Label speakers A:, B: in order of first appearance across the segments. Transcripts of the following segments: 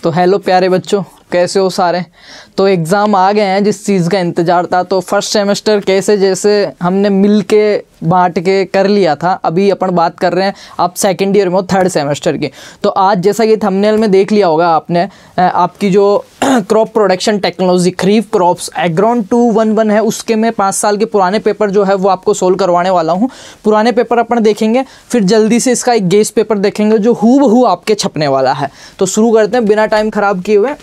A: तो हेलो प्यारे बच्चों, कैसे हो सारे। तो एग्ज़ाम आ गए हैं, जिस चीज़ का इंतज़ार था। तो फर्स्ट सेमेस्टर कैसे जैसे हमने मिल के बांट के कर लिया था, अभी अपन बात कर रहे हैं आप सेकेंड ईयर में हो, थर्ड सेमेस्टर की। तो आज जैसा कि थंबनेल में देख लिया होगा आपने, आपकी जो क्रॉप प्रोडक्शन टेक्नोलॉजी खरीफ क्रॉप्स एग्रॉन 211 है, उसके मैं 5 साल के पुराने पेपर जो है वो आपको सोल्व करवाने वाला हूँ। पुराने पेपर अपन देखेंगे, फिर जल्दी से इसका एक गेस पेपर देखेंगे जो हूबहू आपके छपने वाला है। तो शुरू करते हैं बिना टाइम खराब किए हुए।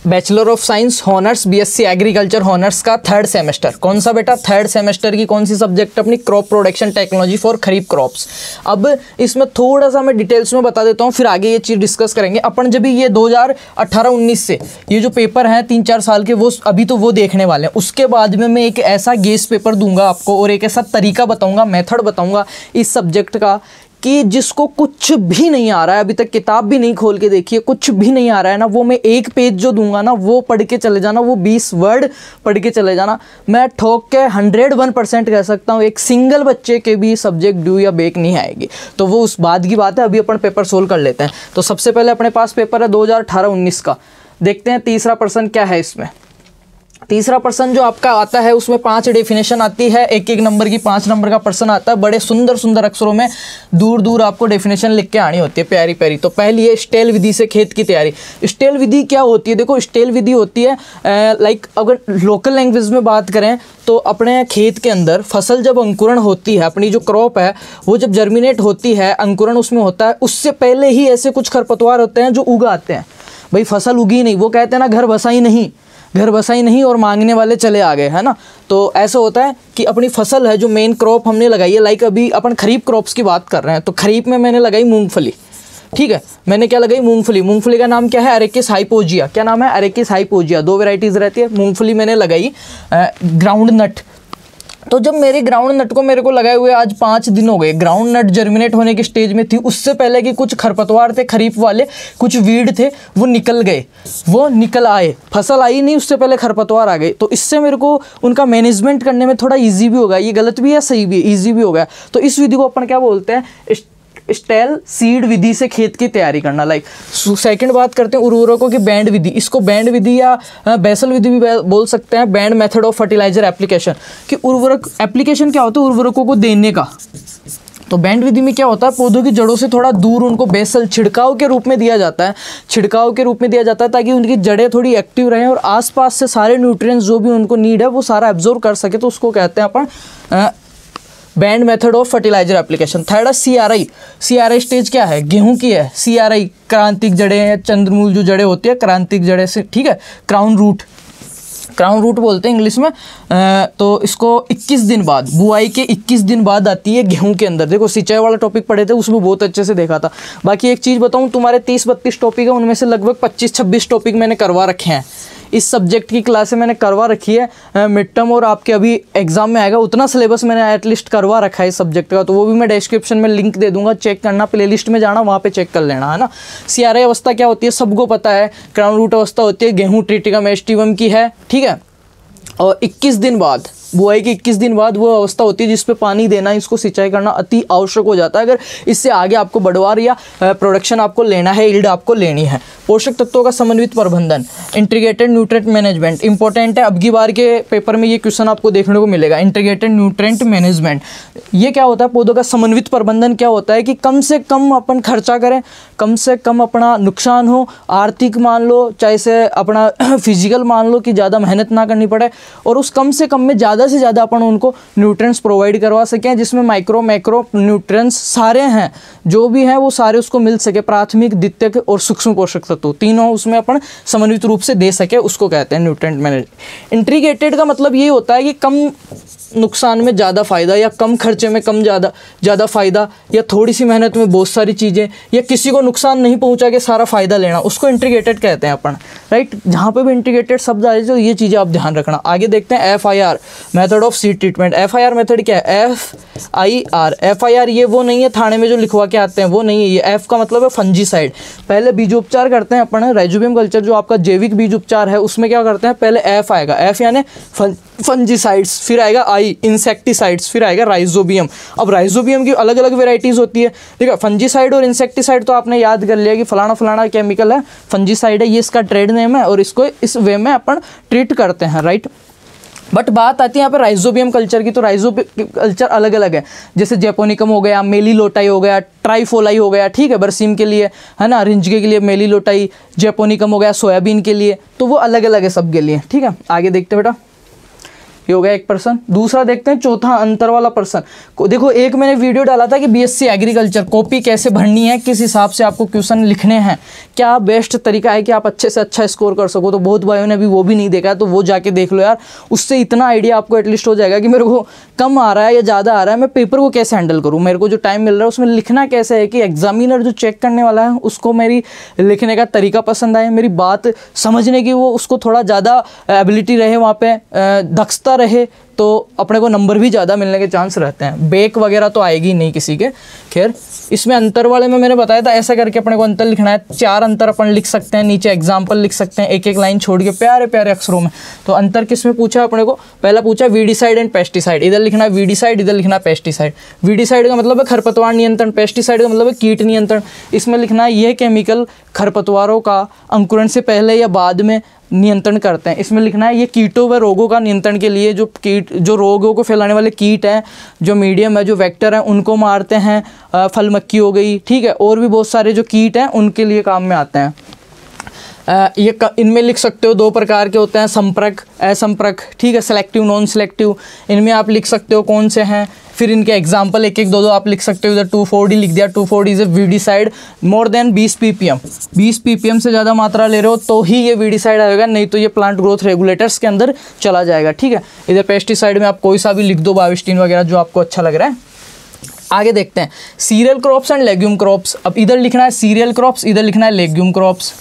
A: Bachelor of science honours BSc agriculture honours का थर्ड सेमेस्टर। कौन सा बेटा? थर्ड सेमेस्टर की कौन सी सब्जेक्ट? अपनी crop production technology for kharif crops. अब इसमें थोड़ा सा मैं डिटेल्स में बता देता हूँ, फिर आगे ये चीज़ डिस्कस करेंगे अपन। जब ये 2018-19 से ये जो पेपर हैं 3-4 साल के, वो अभी तो वो देखने वाले हैं। उसके बाद में मैं एक ऐसा गेस पेपर दूंगा आपको और एक ऐसा तरीका बताऊँगा, मेथड बताऊँगा इस सब्जेक्ट का कि जिसको कुछ भी नहीं आ रहा है, अभी तक किताब भी नहीं खोल के देखिए, कुछ भी नहीं आ रहा है ना, वो मैं एक पेज जो दूंगा ना वो पढ़ के चले जाना, वो 20 वर्ड पढ़ के चले जाना। मैं ठोक के 101% कह सकता हूँ एक सिंगल बच्चे के भी सब्जेक्ट ड्यू या बेक नहीं आएगी। तो वो उस बाद की बात है, अभी अपन पेपर सोल्व कर लेते हैं। तो सबसे पहले अपने पास पेपर है 2018-19 का। देखते हैं तीसरा प्रश्न क्या है इसमें। तीसरा प्रश्न जो आपका आता है उसमें 5 डेफिनेशन आती है, एक एक नंबर की 5 नंबर का प्रश्न आता है। बड़े सुंदर सुंदर अक्षरों में दूर दूर आपको डेफिनेशन लिख के आनी होती है, प्यारी प्यारी। तो पहली है स्टेल विधि से खेत की तैयारी। स्टेल विधि क्या होती है? देखो, स्टेल विधि होती है लाइक अगर लोकल लैंग्वेज में बात करें तो अपने खेत के अंदर फसल जब अंकुरण होती है, अपनी जो क्रॉप है वो जब जर्मिनेट होती है, अंकुरण उसमें होता है, उससे पहले ही ऐसे कुछ खरपतवार होते हैं जो उगाते हैं। भाई फसल उगी नहीं, वो कहते हैं ना घर बसाई नहीं, घर बसाई नहीं और मांगने वाले चले आ गए, है ना। तो ऐसा होता है कि अपनी फसल है जो मेन क्रॉप हमने लगाई है, लाइक अभी अपन खरीफ क्रॉप्स की बात कर रहे हैं, तो खरीफ में मैंने लगाई मूंगफली। ठीक है, मैंने क्या लगाई? मूंगफली। मूंगफली का नाम क्या है? अरेकिस हाइपोजिया। क्या नाम है? अरेकिस हाइपोजिया। 2 वेराइटीज़ रहती है। मूंगफली मैंने लगाई। ग्राउंड नट, तो जब मेरे ग्राउंड नट को मेरे को लगाए हुए आज 5 दिन हो गए, ग्राउंड नट जर्मिनेट होने की स्टेज में थी। उससे पहले कि कुछ खरपतवार थे खरीफ वाले, कुछ वीड थे, वो निकल गए, वो निकल आए, फसल आई नहीं, उससे पहले खरपतवार आ गए। तो इससे मेरे को उनका मैनेजमेंट करने में थोड़ा ईजी भी होगा। ये गलत भी है, सही भी है, ईजी भी होगा। तो इस विधि को अपन क्या बोलते हैं? स्टेल सीड विधि से खेत की तैयारी करना। लाइक सेकंड बात करते हैं उर्वरकों की बैंड विधि। इसको बैंड विधि या बेसल विधि भी बोल सकते हैं, band method of fertilizer application. कि उर्वरक एप्लीकेशन क्या होता है? उर्वरकों को देने का। तो बैंड विधि में क्या होता है? पौधों की जड़ों से थोड़ा दूर उनको बेसल छिड़काव के रूप में दिया जाता है, छिड़काव के रूप में दिया जाता है ताकि उनकी जड़ें थोड़ी एक्टिव रहें और आसपास से सारे न्यूट्रिएंट्स जो भी उनको नीड है वो सारा एब्जॉर्ब कर सके। तो उसको कहते हैं अपन band method of fertilizer application. Third है CRI। CRI स्टेज क्या है? गेहूं की है। CRI क्रांतिक जड़ें या चंद्रमूल जो जड़ें होती है क्रांतिक जड़ें से, ठीक है। क्राउन रूट, क्राउन रूट बोलते हैं इंग्लिश में। तो इसको 21 दिन बाद, बुआई के 21 दिन बाद आती है गेहूं के अंदर। देखो सिंचाई वाला टॉपिक पढ़े थे, उसमें बहुत अच्छे से देखा था। बाकी एक चीज़ बताऊं, तुम्हारे 30-32 टॉपिक है, उनमें से लगभग 25-26 टॉपिक मैंने करवा रखे हैं। इस सब्जेक्ट की क्लासें मैंने करवा रखी है। मिड टर्म और आपके अभी एग्जाम में आएगा उतना सिलेबस मैंने एटलीस्ट करवा रखा है इस सब्जेक्ट का। तो वो भी मैं डिस्क्रिप्शन में लिंक दे दूंगा, चेक करना, प्लेलिस्ट में जाना, वहाँ पे चेक कर लेना, है ना। CRI अवस्था क्या होती है? सबको पता है। क्राउन रूट अवस्था होती है गेहूँ ट्रिटिकम एस्टिवम की है, ठीक है। और 21 दिन बाद, बुआई के 21 दिन बाद वो अवस्था होती है जिस पे पानी देना, इसको सिंचाई करना अति आवश्यक हो जाता है अगर इससे आगे आपको बढ़वार या प्रोडक्शन आपको लेना है, यील्ड आपको लेनी है। पोषक तत्वों का समन्वित प्रबंधन, इंटीग्रेटेड न्यूट्रिएंट मैनेजमेंट इंपॉर्टेंट है। अब की बार के पेपर में ये क्वेश्चन आपको देखने को मिलेगा। इंटीग्रेटेड न्यूट्रिएंट मैनेजमेंट, ये क्या होता है? पौधों का समन्वित प्रबंधन क्या होता है कि कम से कम अपन खर्चा करें, कम से कम अपना नुकसान हो, आर्थिक मान लो, चाहे से अपना फिजिकल मान लो कि ज़्यादा मेहनत ना करनी पड़े, और उस कम से कम में ज़्यादा से ज़्यादा अपन उनको न्यूट्रिएंट्स प्रोवाइड करवा सकें, जिसमें माइक्रो मैक्रो न्यूट्रिएंट्स सारे हैं, जो भी हैं वो सारे उसको मिल सके। प्राथमिक, द्वितीयक और सूक्ष्म पोषक तत्व तीनों उसमें अपन समन्वित रूप से दे सके, उसको कहते हैं न्यूट्रिएंट मैनेजमेंट। इंटीग्रेटेड का मतलब ये होता है कि कम नुकसान में ज़्यादा फ़ायदा, या कम खर्चे में कम ज़्यादा फ़ायदा, या थोड़ी सी मेहनत में बहुत सारी चीज़ें, या किसी को नुकसान नहीं पहुंचा के सारा फ़ायदा लेना, उसको इंटीग्रेटेड कहते हैं अपन, राइट। जहाँ पे भी इंटीग्रेटेड शब्द आ जाए तो ये चीज़ें आप ध्यान रखना। आगे देखते हैं FIR method of seed treatment. FIR method क्या है? FIR, FIR ये वो नहीं है थाने में जो लिखवा के आते हैं, वो नहीं है। ये F का मतलब है फंजीसाइड। पहले बीजोपचार करते हैं अपन, राइजोबियम कल्चर जो आपका जैविक बीज उपचार है उसमें क्या करते हैं? पहले F आएगा। F यानी फंजीसाइड्स, फिर आएगा आई इंसेक्टिसाइड्स, फिर आएगा राइजोबियम। अब राइजोबियम की अलग अलग वेराइटीज़ होती है, ठीक है। फंजीसाइड और इंसेक्टिसाइड तो आपने याद कर लिया कि फलाना फलाना केमिकल है, फंजीसाइड है, ये इसका ट्रेड नेम है और इसको इस वे में अपन ट्रीट करते हैं, राइट। बट बात आती है यहाँ पे राइजोबियम कल्चर की, तो राइजोबियम कल्चर अलग अलग है, जैसे जेपोनिकम हो गया, मेलीलोटाई हो गया, ट्राइफोलाई हो गया, ठीक है, बरसीम के लिए, है ना, रिंजगे के लिए मेलीलोटाई, जेपोनिकम हो गया सोयाबीन के लिए, तो वो अलग अलग है सबके लिए, ठीक है। आगे देखते हैं बेटा, ये हो गया एक पर्सन। दूसरा देखते हैं चौथा अंतर वाला पर्सन को। देखो एक मैंने वीडियो डाला था कि बीएससी एग्रीकल्चर कॉपी कैसे भरनी है, किस हिसाब से आपको क्वेश्चन लिखने हैं, क्या बेस्ट तरीका है कि आप अच्छे से अच्छा स्कोर कर सको। तो बहुत भाइयों ने अभी वो भी नहीं देखा है, तो वो जाके देख लो यार, उससे इतना आइडिया आपको एटलीस्ट हो जाएगा कि मेरे को कम आ रहा है या ज़्यादा आ रहा है, मैं पेपर को कैसे हैंडल करूँ, मेरे को जो टाइम मिल रहा है उसमें लिखना कैसे है, कि एग्जामिनर जो चेक करने वाला है उसको मेरी लिखने का तरीका पसंद आए, मेरी बात समझने की वो उसको थोड़ा ज़्यादा एबिलिटी रहे, वहाँ पे दक्षता रहे, तो अपने को नंबर भी ज़्यादा मिलने के चांस रहते हैं। बेक वगैरह तो आएगी नहीं किसी के। खैर इसमें अंतर वाले में मैंने बताया था ऐसा करके अपने को अंतर लिखना है। 4 अंतर अपन लिख सकते हैं, नीचे एग्जाम्पल लिख सकते हैं, एक एक लाइन छोड़ के प्यारे प्यारे अक्षरों में। तो अंतर किस में पूछा अपने को, पहला पूछा वीडिसाइड एंड पेस्टिसाइड, इधर लिखना है वीडिसाइड, इधर लिखना है पेस्टिसाइड। वीडिसाइड का मतलब है खरपतवार नियंत्रण, पेस्टिसाइड का मतलब है कीट नियंत्रण। इसमें लिखना है यह केमिकल खरपतवारों का अंकुरण से पहले या बाद में नियंत्रण करते हैं। इसमें लिखना है ये कीटों व रोगों का नियंत्रण के लिए, जो रोगों को फैलाने वाले कीट हैं, जो मीडियम है, जो वेक्टर हैं, उनको मारते हैं। फल मक्खी हो गई, ठीक है, और भी बहुत सारे जो कीट हैं उनके लिए काम में आते हैं। ये इनमें लिख सकते हो 2 प्रकार के होते हैं, संपर्क असंपर्क, ठीक है, सेलेक्टिव नॉन सेलेक्टिव, इनमें आप लिख सकते हो कौन से हैं। फिर इनके एग्जाम्पल एक एक दो आप लिख सकते हो। इधर 2,4-D लिख दिया, 2,4-D is a weedicide more than 20 ppm, 20 ppm से ज़्यादा मात्रा ले रहे हो तो ही ये वीडिसाइड आएगा, नहीं तो ये प्लांट ग्रोथ रेगुलेटर्स के अंदर चला जाएगा, ठीक है। इधर पेस्टिसाइड में आप कोई सा भी लिख दो, बाविस्टीन वगैरह, जो आपको अच्छा लग रहा है। आगे देखते हैं cereal crops and legume crops. अब इधर लिखना है सीरियल क्रॉप्स, इधर लिखना है लेग्यूम क्रॉप्स।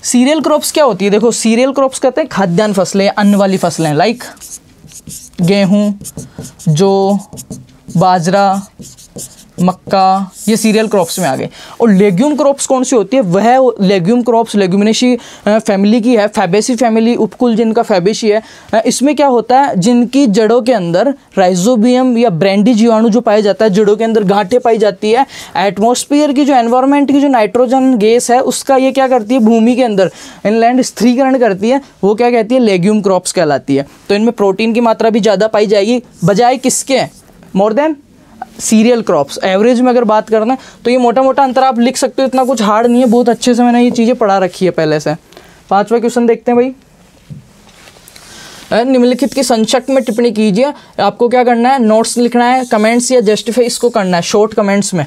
A: सीरियल क्रॉप्स क्या होती है, देखो सीरियल क्रॉप्स कहते हैं खाद्यान्न फसलें, अन्न वाली फसलें, लाइक गेहूँ, जौ, बाजरा, मक्का, ये सीरियल क्रॉप्स में आ गए। और लेग्यूम क्रॉप्स कौन सी होती है, वह लेग्यूम क्रॉप्स लेग्यूमिनेसी फैमिली की है, फैबेसी फैमिली, उपकुल जिनका फैबेसी है। इसमें क्या होता है, जिनकी जड़ों के अंदर राइजोबियम या ब्रैंडी जीवाणु जो पाया जाता है, जड़ों के अंदर गांठें पाई जाती है। एटमॉस्फेयर की जो एनवायरनमेंट की जो नाइट्रोजन गैस है उसका ये क्या करती है, भूमि के अंदर इनलैंड स्थिरीकरण करती है, वो क्या कहती है, लेग्यूम क्रॉप्स कहलाती है। तो इनमें प्रोटीन की मात्रा भी ज़्यादा पाई जाएगी, बजाय किसके, more than cereal crops. Average में अगर बात करना है तो ये मोटा मोटा अंतर आप लिख सकते हो, इतना कुछ हार्ड नहीं है, बहुत अच्छे से मैंने ये चीज़ें पढ़ा रखी है पहले से। 5वां क्वेश्चन देखते हैं भाई। निम्नलिखित की संक्षिप्त में टिप्पणी कीजिए। आपको क्या करना है, नोट्स लिखना है, कमेंट्स या जस्टिफाई इसको करना है शॉर्ट कमेंट्स में।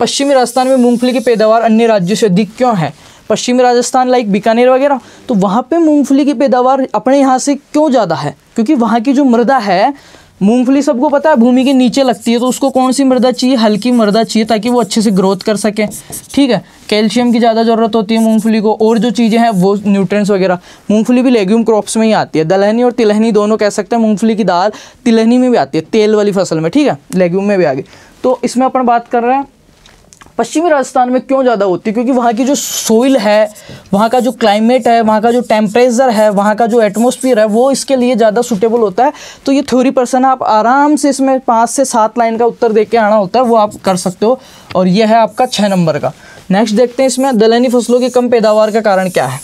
A: पश्चिमी राजस्थान में मूंगफली की पैदावार अन्य राज्यों से अधिक क्यों है। पश्चिमी राजस्थान लाइक बीकानेर वगैरह, तो वहाँ पे मूंगफली की पैदावार अपने यहाँ से क्यों ज़्यादा है, क्योंकि वहाँ की जो मृदा है, मूंगफली सबको पता है भूमि के नीचे लगती है, तो उसको कौन सी मृदा चाहिए, हल्की मृदा चाहिए, ताकि वो अच्छे से ग्रोथ कर सके, ठीक है। कैल्शियम की ज़्यादा ज़रूरत होती है मूंगफली को, और जो चीज़ें हैं वो न्यूट्रिएंट्स वगैरह। मूंगफली भी लेग्यूम क्रॉप्स में ही आती है, दलहनी और तिलहनी दोनों कह सकते हैं। मूंगफली की दाल तिलहनी में भी आती है, तेल वाली फसल में, ठीक है, लेग्यूम में भी आ गई। तो इसमें अपन बात कर रहे हैं पश्चिमी राजस्थान में क्यों ज़्यादा होती है, क्योंकि वहाँ की जो सोइल है, वहाँ का जो क्लाइमेट है, वहाँ का जो टेम्परेचर है, वहाँ का जो एटमॉस्फेयर है, वो इसके लिए ज़्यादा सूटेबल होता है। तो ये थ्योरी पर्सन आप आराम से इसमें 5 से 7 लाइन का उत्तर दे के आना होता है, वो आप कर सकते हो। और ये है आपका 6 नंबर का। नेक्स्ट देखते हैं इसमें दलहनी फसलों की कम पैदावार का कारण क्या है।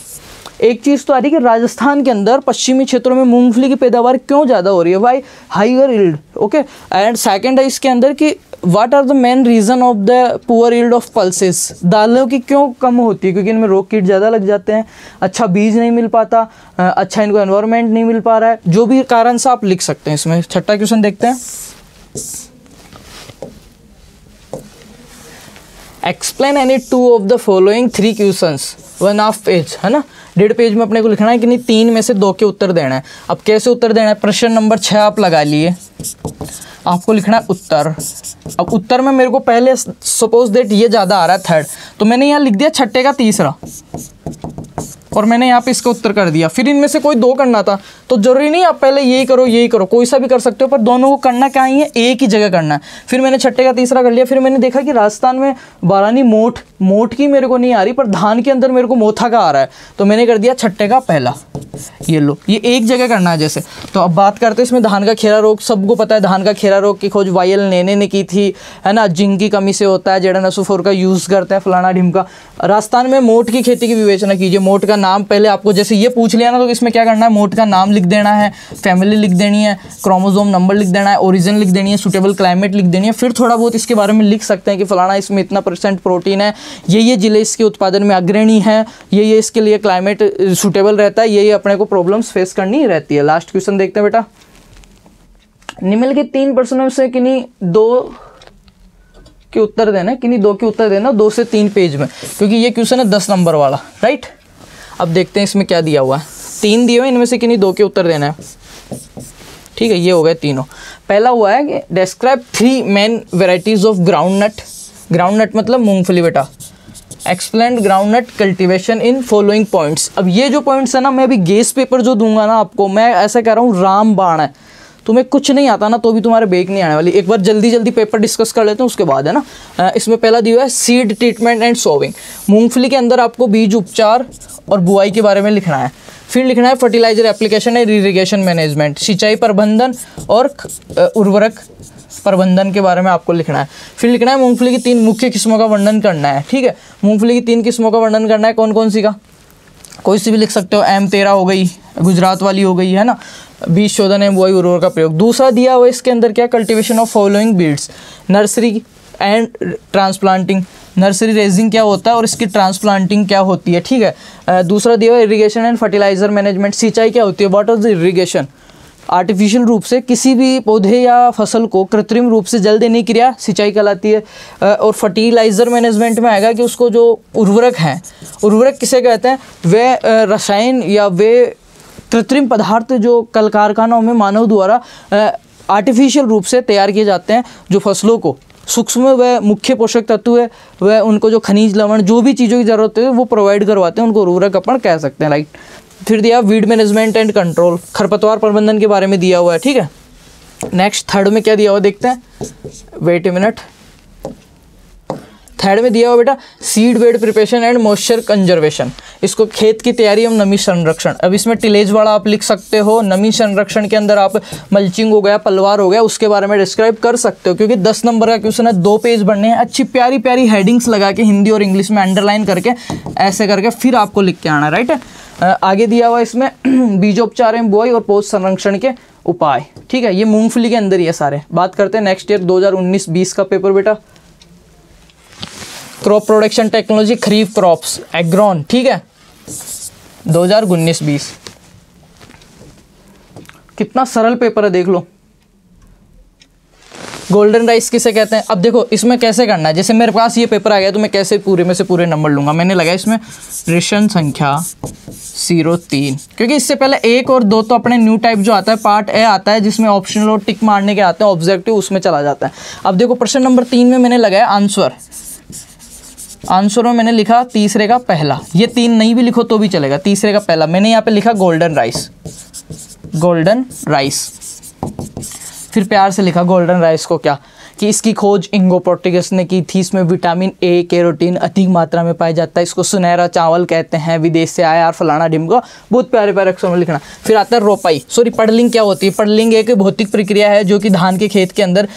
A: एक चीज़ तो आ रही है कि राजस्थान के अंदर पश्चिमी क्षेत्रों में मूंगफली की पैदावार क्यों ज़्यादा हो रही है, why higher yield, okay. And second है इसके अंदर कि what are the main reason of the poor yield of pulses, दालों की क्यों कम होती है, क्योंकि इनमें रोग कीट ज़्यादा लग जाते हैं, अच्छा बीज नहीं मिल पाता, अच्छा इनको एनवायरनमेंट नहीं मिल पा रहा है, जो भी कारण से आप लिख सकते हैं इसमें। 6वां क्वेश्चन देखते हैं। Explain any 2 of the following 3 questions 1/2 page, है ना, 1.5 पेज में अपने को लिखना है कि नहीं, 3 में से 2 के उत्तर देना है। अब कैसे उत्तर देना है, प्रश्न नंबर 6 आप लगा लिए, आपको लिखना है उत्तर। अब उत्तर में मेरे को पहले सपोज दैट ये ज़्यादा आ रहा है 3rd, तो मैंने यहाँ लिख दिया 6ठे का 3रा, और मैंने यहाँ पे इसका उत्तर कर दिया। फिर इनमें से कोई 2 करना था, तो जरूरी नहीं आप पहले यही करो, कोई सा भी कर सकते हो, पर दोनों को करना क्या ही है, एक ही जगह करना है। फिर मैंने 6ठे का 3रा कर लिया। फिर मैंने देखा कि राजस्थान में बारानी मोठ की मेरे को नहीं आ रही, पर धान के अंदर मेरे को मोथा का आ रहा है, तो मैंने कर दिया 6ठे का पहला। ये लो, ये एक जगह करना है जैसे। तो अब बात करते हैं इसमें धान का खेरा रोग, सबको पता है धान का खेरा रोग की खोज वायल नेने ने की थी, है ना। जिंक की कमी से होता है, जेडानोसोफोर का यूज़ करते हैं, फलाना ढिमका। राजस्थान में मोट की खेती की विवेचना कीजिए। मोट का नाम पहले आपको जैसे ये पूछ लिया ना, तो इसमें क्या करना है, मोट का नाम लिख देना है, फैमिली लिख देनी है, क्रोमोसोम नंबर लिख देना है, ओरिजिन लिख देनी है, सूटेबल क्लाइमेट लिख देनी है। फिर थोड़ा बहुत इसके बारे में लिख सकते हैं कि फलाना इसमें इतना % प्रोटीन है, ये जिले इसके उत्पादन में अग्रणी है, ये इसके लिए क्लाइमेट सूटेबल रहता है, ये अपने को प्रॉब्लम्स फेस करनी रहती है। लास्ट क्वेश्चन देखते हैं बेटा, निम्नलिखित के 3 प्रश्नों से किन्हीं 2 के उत्तर देना है, किन्हीं 2 के उत्तर देना 2 से 3 पेज में, क्योंकि ये क्वेश्चन है 10 नंबर वाला, राइट। अब देखते हैं इसमें क्या दिया हुआ है। 3 दिए हुए, इनमें से किन्हीं 2 के उत्तर देना है, ठीक है। ये हो गए तीनों। पहला हुआ है कि describe 3 main varieties of groundnut. Groundnut मतलब मूंगफली बेटा। Explain groundnut cultivation in following points. अब ये जो पॉइंट्स है ना, मैं अभी गेस पेपर जो दूंगा ना आपको, मैं ऐसा कह रहा हूँ राम बाण है, तुम्हें कुछ नहीं आता ना तो भी तुम्हारे बेक नहीं आने वाली। एक बार जल्दी जल्दी पेपर डिस्कस कर लेते हैं उसके बाद, है ना। इसमें पहला दिया है सीड ट्रीटमेंट एंड सोविंग। मूंगफली के अंदर आपको बीज उपचार और बुआई के बारे में लिखना है। फिर लिखना है fertilizer application and irrigation management, सिंचाई प्रबंधन और उर्वरक प्रबंधन के बारे में आपको लिखना है। फिर लिखना है मूंगफली की 3 मुख्य किस्मों का वर्णन करना है, ठीक है। मूंगफली की 3 किस्मों का वर्णन करना है, कौन कौन सी का, कोई सी भी लिख सकते हो। M13 हो गई, गुजरात वाली हो गई, है ना। बीज शोधन एवं बुआई उर्वरक का प्रयोग। दूसरा दिया हुआ इसके अंदर क्या, cultivation of following beads, nursery and transplanting. Nursery raising क्या होता है और इसकी ट्रांसप्लांटिंग क्या होती है, ठीक है। दूसरा दिया हुआ इरिगेशन एंड फर्टिलाइजर मैनेजमेंट। सिंचाई क्या होती है, what is the irrigation. Artificial रूप से किसी भी पौधे या फसल को कृत्रिम रूप से जल देने की क्रिया सिंचाई कहलाती है। और फर्टिलाइजर मैनेजमेंट में आएगा कि उसको जो उर्वरक हैं, उर्वरक किसे कहते हैं, वे रसायन या वे कृत्रिम पदार्थ जो कल कारखानों में मानव द्वारा आर्टिफिशियल रूप से तैयार किए जाते हैं, जो फसलों को सूक्ष्म व मुख्य पोषक तत्व है, वह उनको जो खनिज लवण जो भी चीज़ों की ज़रूरत है वो प्रोवाइड करवाते हैं, उनको उर्वरक अपन कह सकते हैं, राइट। फिर दिया वीड मैनेजमेंट एंड कंट्रोल, खरपतवार प्रबंधन के बारे में दिया हुआ है, ठीक है। नेक्स्ट थर्ड में क्या दिया हुआ देखते हैं, वेट ए मिनट। थर्ड में दिया हुआ बेटा seed bed preparation and moisture conservation. इसको खेत की तैयारी एवं नमी संरक्षण। अब इसमें टिलेज वाला आप लिख सकते हो, नमी संरक्षण के अंदर आप मल्चिंग हो गया, पलवार हो गया, उसके बारे में डिस्क्राइब कर सकते हो, क्योंकि 10 नंबर का क्वेश्चन है, 2 पेज बनने हैं। अच्छी प्यारी प्यारी हेडिंग्स लगा के हिंदी और इंग्लिश में अंडरलाइन करके ऐसे करके फिर आपको लिख के आना, राइट है। आगे दिया हुआ इसमें बीजोपचार एवं बुआई और पोष संरक्षण के उपाय, ठीक है। ये मूंगफली के अंदर ही है सारे। बात करते हैं नेक्स्ट ईयर 2019-20 का पेपर बेटा, क्रॉप प्रोडक्शन टेक्नोलॉजी खरीफ क्रॉप्स एग्रॉन, ठीक है, 2019-20। कितना सरल पेपर है देख लो। गोल्डन राइस किसे कहते हैं। अब देखो इसमें कैसे करना है, जैसे मेरे पास ये पेपर आ गया तो मैं कैसे पूरे में से पूरे नंबर लूंगा। मैंने लगाया इसमें प्रश्न संख्या 03, क्योंकि इससे पहले 1 और 2 तो अपने न्यू टाइप जो आता है पार्ट ए आता है, जिसमें ऑप्शनल और टिक मारने के आते हैं, ऑब्जेक्टिव उसमें चला जाता है। अब देखो प्रश्न नंबर 3 में मैंने लगाया आंसर। आंसर में मैंने लिखा तीसरे का पहला, ये 3 नहीं भी लिखो तो भी चलेगा, तीसरे का पहला मैंने यहाँ पे लिखा गोल्डन राइस, गोल्डन राइस। फिर प्यार से लिखा गोल्डन राइस को क्या, कि इसकी खोज इंगो पोर्टिगस ने की थी। इसमें विटामिन ए, कैरोटीन अधिक मात्रा में पाया जाता है। इसको सुनहरा चावल कहते हैं, विदेश से आया और फलाना ढिमका, बहुत प्यारे प्यारे अक्षरों में लिखना। फिर आता है रोपाई, सॉरी पडलिंग क्या होती है। पडलिंग एक भौतिक प्रक्रिया है जो कि धान के खेत के अंदर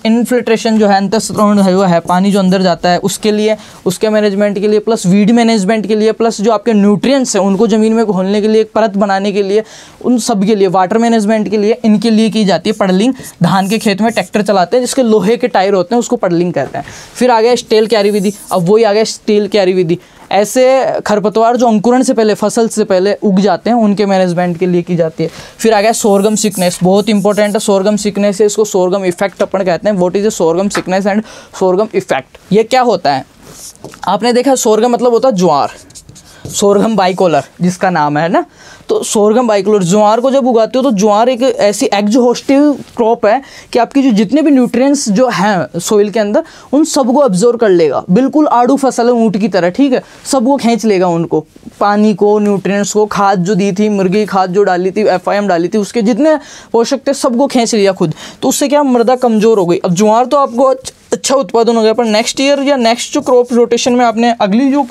A: इनफिल्ट्रेशन जो है, अंतःस्रोण है, पानी जो अंदर जाता है उसके लिए, उसके मैनेजमेंट के लिए, प्लस वीड मैनेजमेंट के लिए, प्लस जो आपके न्यूट्रिएंट्स हैं उनको ज़मीन में घोलने के लिए, एक परत बनाने के लिए, उन सब के लिए, वाटर मैनेजमेंट के लिए, इनके लिए की जाती है पडलिंग। धान के खेत में ट्रैक्टर चलाते हैं जिसके लोहे के टायर होते हैं, उसको पडलिंग कहते हैं। फिर आ गया स्टेल क्यारी विधि, अब वही आ गया स्टील क्यारी विधि। ऐसे खरपतवार जो अंकुरण से पहले, फसल से पहले उग जाते हैं, उनके मैनेजमेंट के लिए की जाती है। फिर आ गया सोरगम सिकनेस, बहुत इंपॉर्टेंट है सोरगम सिकनेस है, इसको सोरगम इफेक्ट अपन कहते हैं। What is a sorghum sickness and sorghum effect, ये क्या होता है। आपने देखा सोरगम मतलब होता है ज्वार, सोरगम बाइकोलर जिसका नाम है ना, तो सोरगम बाइकोलर, ज्वार को जब उगाते हो तो ज्वार एक ऐसी एक्सहॉस्टिव क्रॉप है कि आपकी जो जितने भी न्यूट्रिएंट्स जो हैं सोइल के अंदर उन सबको अब्जॉर्ब कर लेगा। बिल्कुल आड़ू फसल है ऊँट की तरह, ठीक है, सबको खींच लेगा, उनको पानी को, न्यूट्रिएंट्स को, खाद जो दी थी, मुर्गी खाद जो डाली थी, FIM डाली थी, उसके जितने पोषक थे सबको खींच लिया खुद, तो उससे क्या मृदा कमज़ोर हो गई। अब ज्वार तो आपको अच्छा उत्पादन हो गया, पर नेक्स्ट ईयर या नेक्स्ट जो क्रॉप रोटेशन में आपने अगली जो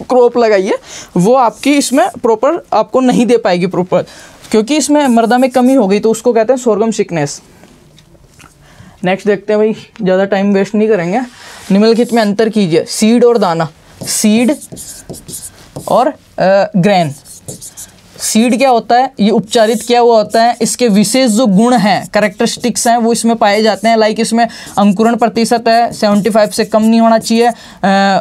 A: क्रॉप लगाई है वो आपकी इसमें प्रॉपर आपको नहीं दे पाएगी प्रॉपर, क्योंकि इसमें मृदा में कमी हो गई, तो उसको कहते हैं सोरगम सिकनेस। नेक्स्ट देखते हैं भाई, ज़्यादा टाइम वेस्ट नहीं करेंगे। निम्नलिखित में अंतर कीजिए, सीड और दाना, सीड और ग्रेन। सीड क्या होता है, ये उपचारित किया हुआ होता है, इसके विशेष जो गुण हैं, कैरेक्टरिस्टिक्स हैं, वो इसमें पाए जाते हैं। लाइक इसमें अंकुरण प्रतिशत है 75 से कम नहीं होना चाहिए,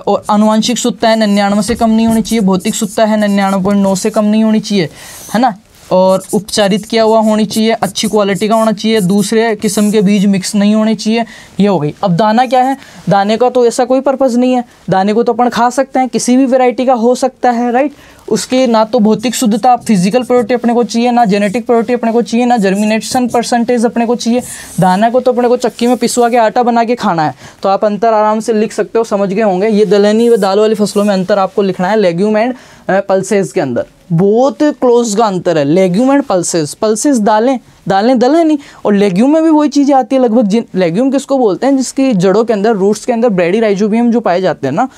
A: और आनुवंशिक शुद्धता है 99 से कम नहीं होनी चाहिए, भौतिक शुद्धता है 99.9 से कम नहीं होनी चाहिए, है ना, और उपचारित किया हुआ होनी चाहिए, अच्छी क्वालिटी का होना चाहिए, दूसरे किस्म के बीज मिक्स नहीं होने चाहिए। ये हो गई। अब दाना क्या है, दाने का तो ऐसा कोई पर्पज़ नहीं है, दाने को तो अपन खा सकते हैं, किसी भी वैरायटी का हो सकता है, राइट। उसके ना तो भौतिक शुद्धता, फिजिकल प्योरिटी अपने को चाहिए, ना जेनेटिक प्योरिटी अपने को चाहिए, ना जर्मिनेशन परसेंटेज अपने को चाहिए। दाना को तो अपने को चक्की में पिसवा के आटा बना के खाना है। तो आप अंतर आराम से लिख सकते हो, समझ गए होंगे। ये दलहनी व दाल वाली फसलों में अंतर आपको लिखना है, लेग्यूम एंड पल्सेस के अंदर बहुत क्लोज का अंतर है, लेग्यूम एंड पल्सेस। पल्सेस दालें, दालें दलहनी, और लेग्यूम में भी वही चीज़ें आती है लगभग। जिन लेग्यूम किसको बोलते हैं, जिसकी जड़ों के अंदर, रूट्स के अंदर ब्रेडीराइजोबियम जो पाए जाते हैं ना,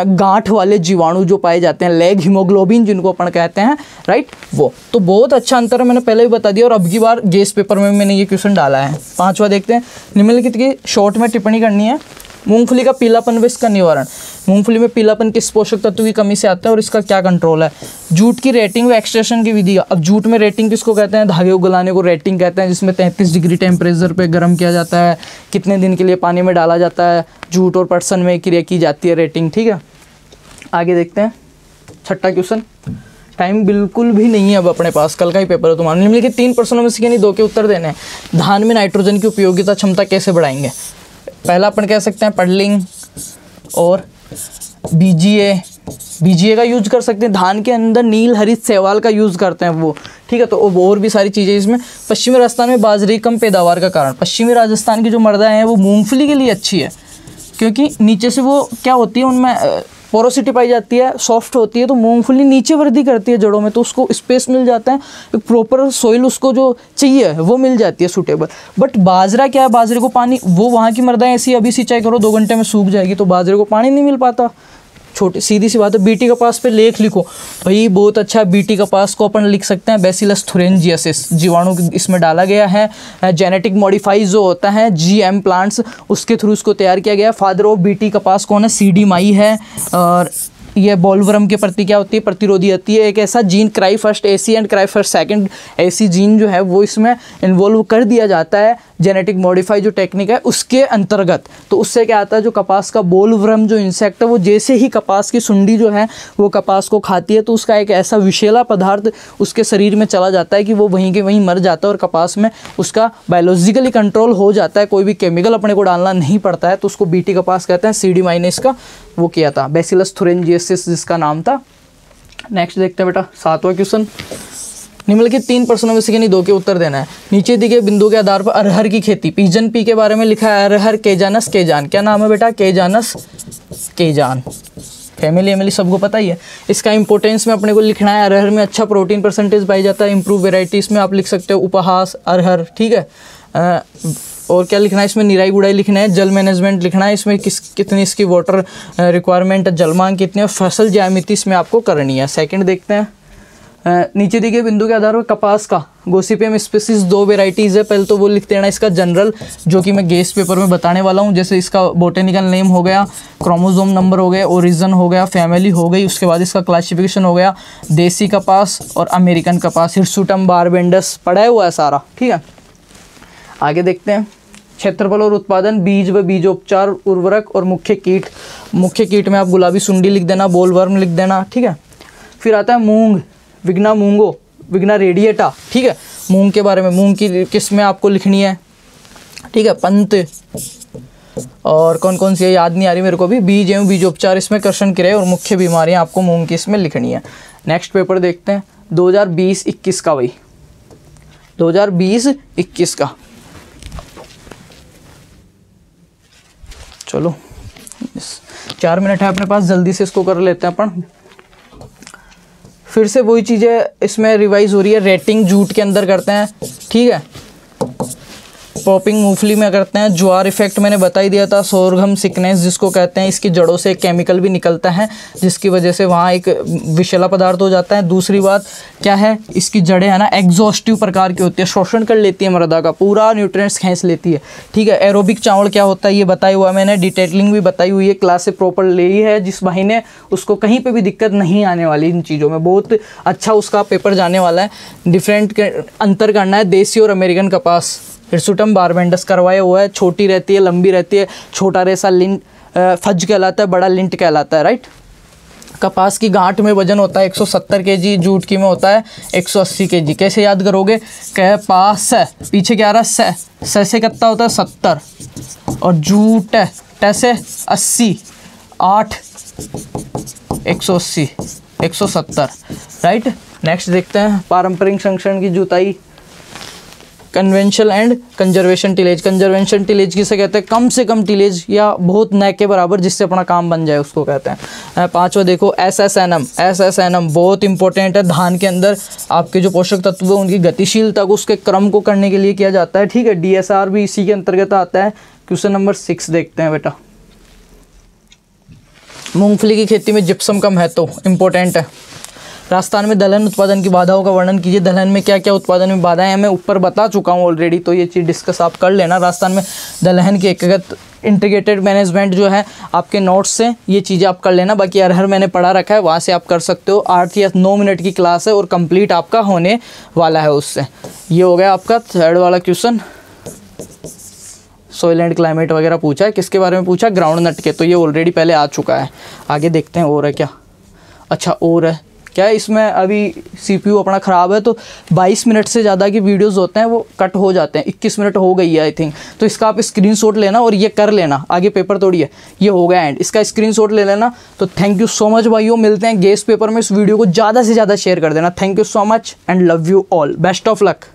A: गांठ वाले जीवाणु जो पाए जाते हैं, लेग हीमोग्लोबिन जिनको अपन कहते हैं, राइट, वो। तो बहुत अच्छा अंतर है, मैंने पहले भी बता दिया, और अब की बार गेस पेपर में मैंने ये क्वेश्चन डाला है। 5वां देखते हैं, निम्नलिखित की शॉर्ट में टिप्पणी करनी है। मूंगफली का पीलापन व इसका निवारण। मूंगफली में पीलापन किस पोषक तत्व की कमी से आता है और इसका क्या कंट्रोल है। जूट की रेटिंग व एक्सट्रैक्शन की विधि। अब जूट में रेटिंग किसको कहते हैं, धागे को गलाने को रेटिंग कहते हैं, जिसमें 33 डिग्री टेम्परेचर पे गर्म किया जाता है, कितने दिन के लिए पानी में डाला जाता है, जूट और पटसन में क्रिया की जाती है रेटिंग, ठीक है। आगे देखते हैं 6ठा क्वेश्चन। टाइम बिल्कुल भी नहीं है अब अपने पास, कल का ही पेपर है तुम्हारा। निम्नलिखित 3 प्रश्नों में से यानी 2 के उत्तर देने हैं। धान में नाइट्रोजन की उपयोगिता क्षमता कैसे बढ़ाएंगे। पहला अपन कह सकते हैं पडलिंग और बीजीए का यूज कर सकते हैं। धान के अंदर नील हरित शैवाल का यूज़ करते हैं वो, ठीक है। तो और भी सारी चीज़ें इसमें। पश्चिमी राजस्थान में बाजरे की कम पैदावार का कारण। पश्चिमी राजस्थान की जो मृदा है वो मूंगफली के लिए अच्छी है, क्योंकि नीचे से वो क्या होती है, उनमें पोरोसिटी पाई जाती है, सॉफ्ट होती है, तो मूंगफली नीचे वृद्धि करती है जड़ों में, तो उसको स्पेस मिल जाता है, एक प्रॉपर सॉइल उसको जो चाहिए वो मिल जाती है सूटेबल। बट बाजरा क्या है, बाजरे को पानी, वो वहाँ की मृदा ऐसी, अभी सिंचाई करो 2 घंटे में सूख जाएगी, तो बाजरे को पानी नहीं मिल पाता। छोटी सीधी सी बात है। बीटी कपास पे लेख लिखो भाई, बहुत अच्छा। बीटी कपास को अपन लिख सकते हैं बैसिलस थुरेंजियसिस, जीवाणु इसमें डाला गया है। जेनेटिक मॉडिफाई जो होता है जीएम प्लांट्स, उसके थ्रू इसको तैयार किया गया। फादर ऑफ बीटी कपास कौन है, सीडी माई है। और ये बॉलवर्म के प्रति क्या होती है, प्रतिरोधी होती है। एक ऐसा gene cry first AC and cry first second AC gene जो है वो इसमें इन्वॉल्व कर दिया जाता है, जेनेटिक मॉडिफाई जो टेक्निक है उसके अंतर्गत। तो उससे क्या आता है, जो कपास का बॉलवर्म जो इंसेक्ट है वो जैसे ही कपास की सुंडी जो है वो कपास को खाती है, तो उसका एक ऐसा विषैला पदार्थ उसके शरीर में चला जाता है कि वो वहीं के वहीं मर जाता है, और कपास में उसका बायोलॉजिकली कंट्रोल हो जाता है, कोई भी केमिकल अपने को डालना नहीं पड़ता है। तो उसको बीटी कपास कहते हैं। सीडी माई ने इसका वो किया था, बैसिलस थुरेंजियसिस जिसका नाम था। नेक्स्ट देखते हैं बेटा 7वां क्वेश्चन। निम्नलिखित 3 प्रश्नों में से किन्हीं 2 के उत्तर देना है। नीचे दिए बिंदु के आधार पर अरहर की खेती। पीजन पी के बारे में लिखा है, अरहर केजानस केजान। क्या नाम है बेटा, केजानस केजान। फैमिली सबको पता ही है। इसका इंपॉर्टेंस में अपने को लिखना है, अरहर में अच्छा प्रोटीन परसेंटेज पाई जाता है। इंप्रूव वेराइटीज में आप लिख सकते हो उपहास अरहर, ठीक है। और क्या लिखना है इसमें, निराई गुड़ाई लिखना है। जल मैनेजमेंट लिखना है, इसमें कितनी इसकी वाटर रिक्वायरमेंट है, जलमांग कितनी है, फसल ज्यामिति इसमें आपको करनी है। सेकंड देखते हैं, नीचे दिए बिंदु के आधार पर कपास का गोसिपियम स्पीसीज 2 वेराइटीज़ है। पहले तो वो लिख देना इसका जनरल, जो कि मैं गेस पेपर में बताने वाला हूँ। जैसे इसका बोटेनिकल नेम हो गया, क्रोमोसोम नंबर हो गया, ओरिजिन हो गया, फैमिली हो गई, उसके बाद इसका क्लासिफिकेशन हो गया, देसी कपास और अमेरिकन कपास, हिरसुटम बारबेंडस पढ़ा हुआ है सारा, ठीक है। आगे देखते हैं क्षेत्रफल और उत्पादन, बीज व बीजोपचार, उर्वरक और मुख्य कीट। मुख्य कीट में आप गुलाबी सुंडी लिख देना, बोलवर्म लिख देना, ठीक है। फिर आता है मूंग, विग्ना मूंगो, विग्ना रेडिएटा, ठीक है। मूंग के बारे में, मूंग की किस्में आपको लिखनी है, ठीक है। पंत और कौन कौन सी है याद नहीं आ रही मेरे को भी। बीज एवं बीजोपचार इसमें कर्षण क्रिया और मुख्य बीमारियां आपको मूंग की इसमें लिखनी है। नेक्स्ट पेपर देखते हैं 2020-21 का, वही 2020-21 का। चलो 4 मिनट है अपने पास, जल्दी से इसको कर लेते हैं अपन। फिर से वही चीज़ें इसमें रिवाइज हो रही है। रेटिंग जूट के अंदर करते हैं, ठीक है। पॉपिंग मूंगफली में करते हैं। ज्वार इफेक्ट मैंने बता ही दिया था। सोरघम सिकनेस जिसको कहते हैं, इसकी जड़ों से एक केमिकल भी निकलता है जिसकी वजह से वहाँ एक विषैला पदार्थ हो जाता है। दूसरी बात क्या है, इसकी जड़ें है ना एग्जॉस्टिव प्रकार की होती है, शोषण कर लेती है मृदा का, पूरा न्यूट्रिएंट्स खींच लेती है। ठीक है, एरोबिक चावल क्या होता है ये बताया हुआ मैंने, डिटेलिंग भी बताई हुई है, क्लास से प्रॉपर ले ही है। जिस भाई ने उसको कहीं पे भी दिक्कत नहीं आने वाली इन चीज़ों में, बहुत अच्छा उसका पेपर जाने वाला है। डिफरेंट अंतर करना है देसी और अमेरिकन कपास। हिरसुटम बारबेंडस करवाया हुआ है, छोटी रहती है, लंबी रहती है, छोटा रेसा लिंट फज कहलाता है, बड़ा लिंट कहलाता है, राइट। कपास की गांठ में वजन होता है 170 kg, जूट की में होता है 180 kg। कैसे याद करोगे, कपास पीछे क्या आ रहा है, से कितना होता है 70, और जूट से 80, 8 180 170, राइट। नेक्स्ट देखते हैं पारंपरिक संरक्षण की जुताई, conventional and conservation tillage. Conservation tillage किसे कहते हैं, कम से कम टिलेज या बहुत न के बराबर जिससे अपना काम बन जाए उसको कहते हैं। पांचवा देखो SSNM। SSNM बहुत इंपॉर्टेंट है, धान के अंदर आपके जो पोषक तत्व है उनकी गतिशीलता को, उसके क्रम को करने के लिए किया जाता है। ठीक है, DSR भी इसी के अंतर्गत आता है। क्वेश्चन नंबर 6 देखते हैं बेटा, मूंगफली की खेती में जिप्सम का महत्व इंपॉर्टेंट है। राजस्थान में दलहन उत्पादन की बाधाओं का वर्णन कीजिए। दलहन में क्या क्या उत्पादन में बाधाएं हैं, मैं ऊपर बता चुका हूँ ऑलरेडी, तो ये चीज़ डिस्कस आप कर लेना। राजस्थान में दलहन की एकीकृत इंटीग्रेटेड मैनेजमेंट जो है आपके नोट्स से ये चीज़ें आप कर लेना। बाकी अरहर मैंने पढ़ा रखा है, वहाँ से आप कर सकते हो। 8 या 9 मिनट की क्लास है और कंप्लीट आपका होने वाला है उससे। ये हो गया आपका थर्ड वाला क्वेश्चन। सोइल एंड क्लाइमेट वगैरह पूछा है, किसके बारे में पूछा, ग्राउंड नट के, तो ये ऑलरेडी पहले आ चुका है। आगे देखते हैं और है क्या। अच्छा और है क्या, इसमें अभी CPU अपना ख़राब है तो 22 मिनट से ज़्यादा की वीडियोस होते हैं वो कट हो जाते हैं। 21 मिनट हो गई है आई थिंक, तो इसका आप स्क्रीनशॉट लेना और ये कर लेना। आगे पेपर थोड़ी है, ये हो गया एंड, इसका स्क्रीनशॉट ले लेना। तो थैंक यू सो मच भाइयों, मिलते हैं गेस्ट पेपर में। इस वीडियो को ज़्यादा से ज़्यादा शेयर कर देना। Thank you so much and love you all, best of luck.